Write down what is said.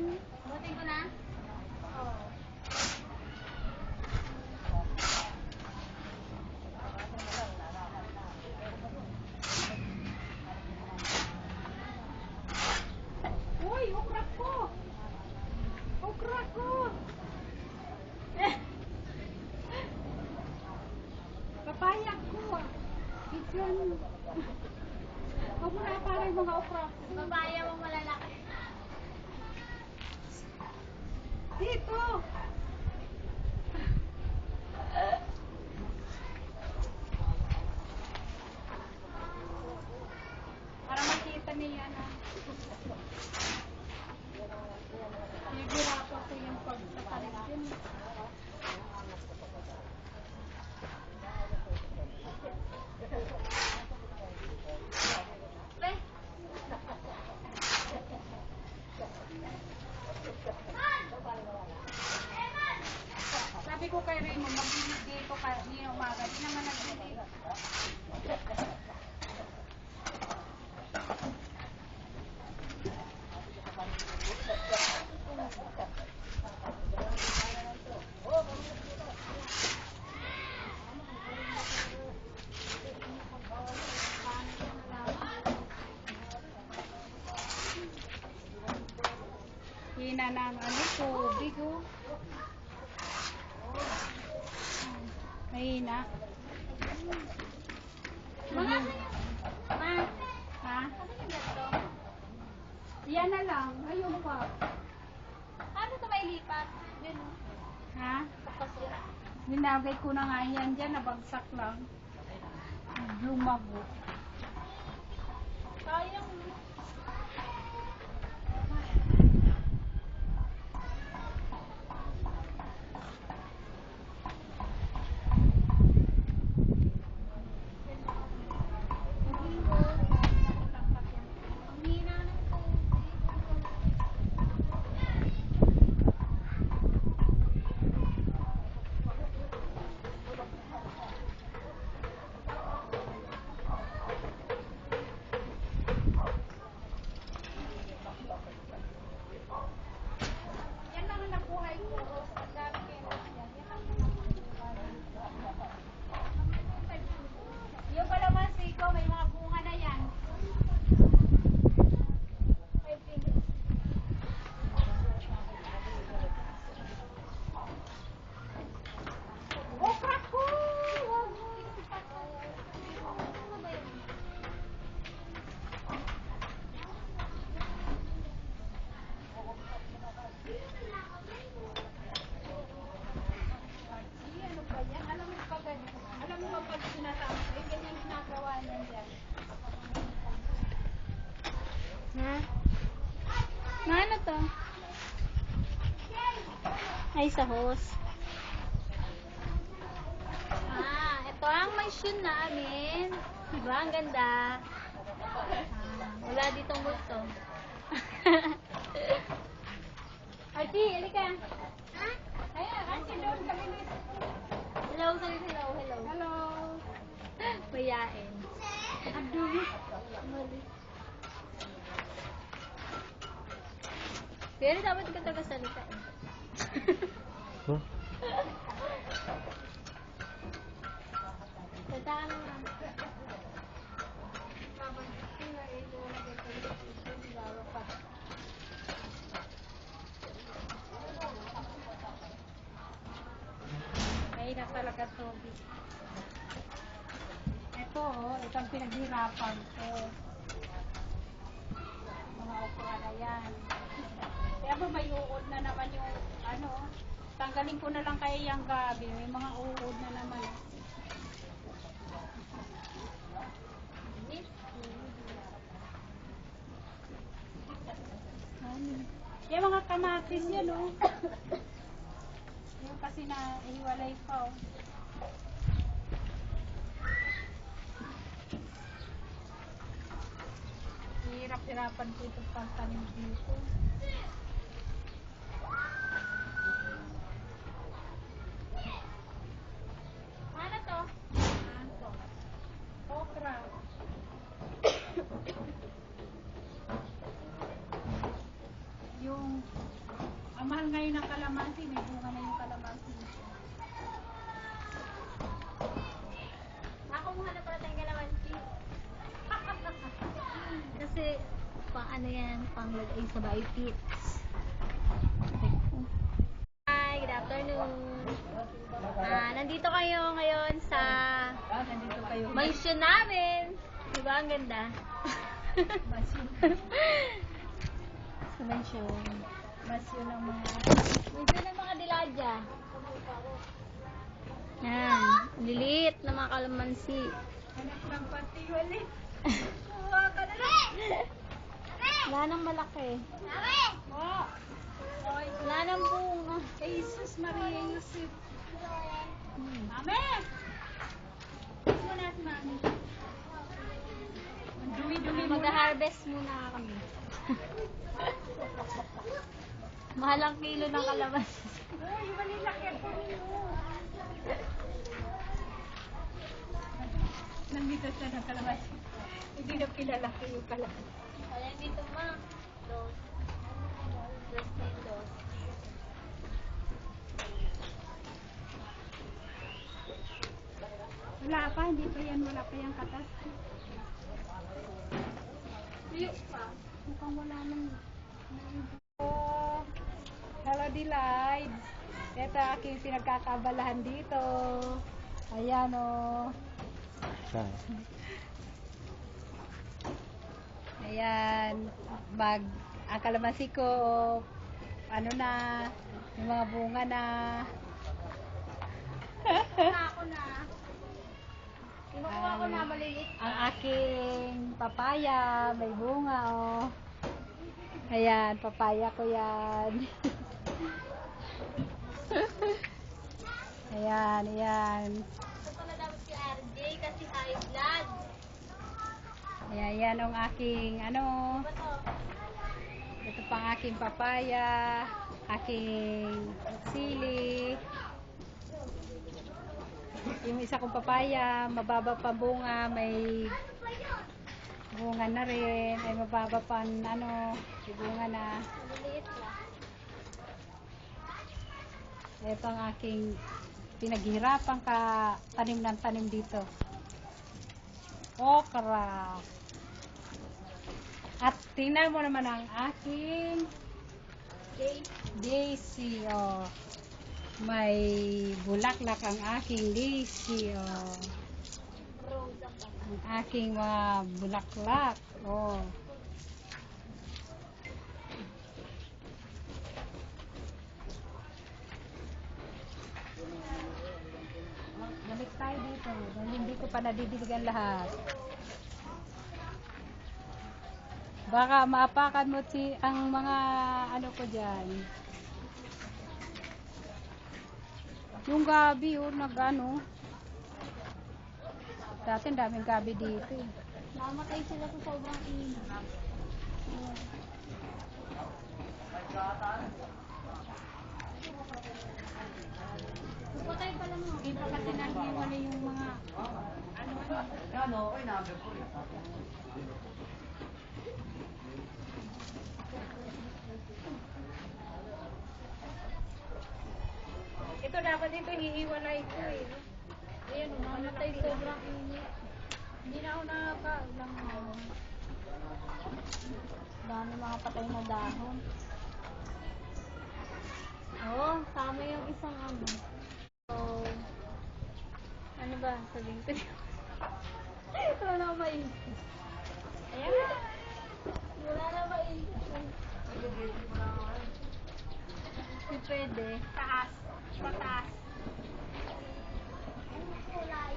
Butin ko na? Oo. Uy, okra ko! Okra ko! Papaya ko! Kitchen! Huwag mo na para yung mga okra. Papaya mo malalaki. Dito! Para makita niya na. Nagirapan ko yung pagtatarik din. Sabi ko kay Raymond, mag-bilig dito kanina umaga. Di naman nag-bilig. Hina ng tubig oh. Mahina. Mga Ma, Ha? ano yung gato? Yan na lang. Ayun pa. Paano ito mailipat? Yun. Ha? Kapasira. Ninagay ko na nga yan dyan. Nabagsak lang. Lumago. Sayang. Ang hina ng tubig. Yan lang ang nabuhay ko. Ang dami keros yan. Yan lang ang nabuhay. Yung kalamansi ko, may mga bunga na yan. Okra ko! Ano ba yan? Alam mo pag sinasabi ko, eh, ganyan ginagawa niyan dyan. Ha? Na ano to? Ay, sa hose. Ito ang machine namin. Diba? Ang ganda. Wala ditong gusto. Archie, halika. Ha? Ayan, Archie, doon kami dito. Hello, hello, hello, hello. Hello. Mayain. Abdul. Pero dapat ka taga-salita eh. Huh? Salita ka naman. Mahirap talaga tubig. Ito, oh, itong pinaghirapan ko. Mga okra na yan. Kaya ba may uod na naman yung, ano, tanggalin ko na lang kaya yung gabi. May mga uod na naman. Yung mga kamatis yan, oh. Yung kasi na ihiwalay pa, oh. Hirap-hirapan ko itong pagtanim dito. Ano to? Okra. Yung ano yan, panglagay sa Bipits. Hi, good afternoon. Nandito kayo ngayon sa Nandito kayo. mansion namin. Diba ang ganda? Sa mansion. Masyo ng mga... Mansion ng mga diladya. Yan, liliit na mga kalamansi. Anak ng pati ulit. Kuha ka na lang. Wala nang malaki. Oh. Oy, Wala nang bunga. Jesus Maria Yusuf. Mami! Ito mo natin, Mami. Ang dumi-dumi mo na. Mag-harvest muna kami. Mahal ang kilo ng kalamansi. Uy, malilaki po mo. Nandito siya ng kalabas. Hindi na kilala ko yung kalabas. Ayan dito ma. Dos. Dos na yung dos. Wala pa, hindi pa yan. Wala pa yung katas. Tuyok pa. Mukhang wala nang... Oh, hello, Delight. Ito aking pinagkakabalahan dito. Ayan, oh. Saan? Ayan. Ang kalamansi ko, ano na, yung mga bunga na. Ako na. Kinukuha ko na maliliit. Ang aking papaya, may bunga, oh. Ayan, papaya ko yan. Ayan, ayan. Ito pala dapat si RJ kasi high blood. Ayan, yan ang aking, ano, Ano to? ito pang aking papaya, aking sili. Yung isa kong papaya, mababa pa bunga, may bunga na rin, ay mababa pa, ano, may bunga na. Maliliit lang. Ito ang aking pinaghirapan ka tanim ng tanim dito. Okra. At tingnan mo naman ang aking daisy. Oh. May bulaklak ang aking daisy. Oh. Rose ang pala. Ang aking mga bulaklak. Oh. Balik tayo dito. Dahil hindi ko pa nadidiligan lahat. Baka maapakan mo ang mga ano ko dyan. Yung gabi, oh, nag-ano. Dati ang daming gabi dito. Eh. Namatay sila sa sobrang init. Patay pala mo. Hindi pa kasi naghiwala yung mga ito dapat ito hihiwalay ko eh. Ayan, Namatay sobrang init. hindi na ako nakakaulang Dami mga patay na dahon. Oo, tama yung isang ano. So, ano ba? Sabihin ko niyo. Wala na maisip. Ayan na. Wala na maisip. Hindi pwede. Taas. Pataas. Kulay.